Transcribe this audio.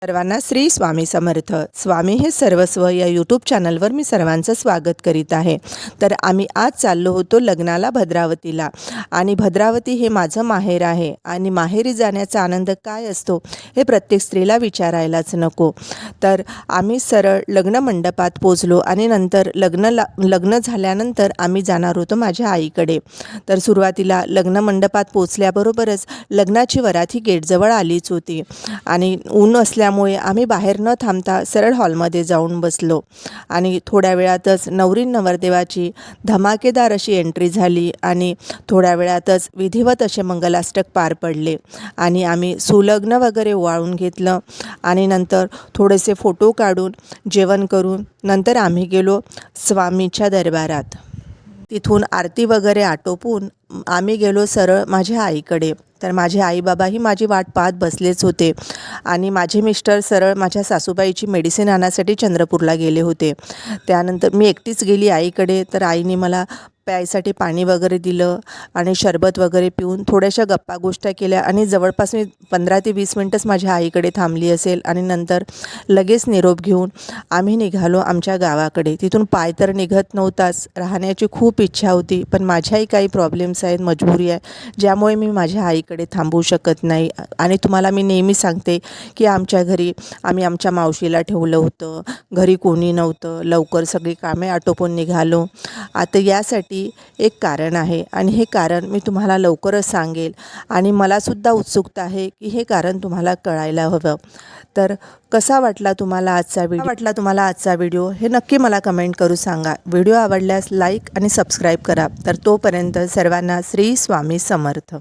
सर्वांना श्री स्वामी समर्थ. स्वामी हे सर्वस्व या यूट्यूब चॅनलवर मी सर्वांचं स्वागत करीत आहे. तर आम्ही आज चाललो होतो लग्नाला भद्रावतीला, आणि भद्रावती हे माझं माहेर आहे आणि माहेरी जाण्याचा आनंद काय असतो हे प्रत्येक स्त्रीला विचारायलाच नको. तर आम्ही सरळ लग्न मंडपात पोचलो आणि नंतर लग्न झाल्यानंतर आम्ही जाणार होतो माझ्या आईकडे. तर सुरुवातीला लग्न मंडपात पोचल्याबरोबरच लग्नाची वरात ही गेटजवळ आलीच होती आणि ऊन असल्यामुळे आम्ही बाहेर न थांबता सरळ हॉलमध्ये जाऊन बसलो आणि थोड्या वेळातच नवरी नवरदेवाची धमाकेदार अशी एंट्री झाली आणि थोड्या वेळातच विधिवत असे मंगलाष्टक पार पडले आणि आम्ही सुलग्न वगैरे ओवाळून घेतलं आणि नंतर थोडेसे फोटो काढून जेवण करून नंतर आम्ही गेलो स्वामीच्या दरबारात. तिथून आरती वगैरे आटोपून आम्ही गेलो सरळ माझ्या आईकडे. तर माझे आईबाबाही माझी वाट पाहत बसलेच होते आणि माझे मिस्टर सरळ माझ्या सासूबाईची मेडिसिन आणण्यासाठी चंद्रपूरला गेले होते. त्यानंतर मी एकटीच गेली आईकडे. तर आईने मला प्यायसाठी पाणी वगैरे दिलं आणि शरबत वगैरे पिऊन थोड्याशा गप्पा गोष्टी केल्या आणि जवळपास मी 15 ते 20 मिनटंच माझ्या आईकडे थांबली असेल आणि नंतर लगेच निरोप घेऊन आम्ही निघालो आमच्या गावाकडे. तिथून पाय तर निघत नव्हताच, राहण्याची खूप इच्छा होती, पण माझ्याही काही प्रॉब्लेम्स आहेत, मजबुरी आहे, ज्यामुळे मी माझ्या आईकडे थांबू शकत नाही. आणि तुम्हाला मी नेहमी सांगते की आमच्या घरी आम्ही आमच्या मावशीला ठेवलं होतं, घरी कोणी नव्हतं, लवकर सगळी कामे आटोपून निघालो. आता यासाठी एक कारण आहे आणि हे कारण मी तुम्हाला लवकरच सांगेल आणि मलासुद्धा उत्सुकता आहे की हे कारण तुम्हाला कळायला हवं. तर कसा वाटला तुम्हाला आजचा व्हिडिओ हे नक्की मला कमेंट करून सांगा. व्हिडिओ आवडल्यास लाईक आणि सबस्क्राईब करा. तर तोपर्यंत सर्वांना श्री स्वामी समर्थ.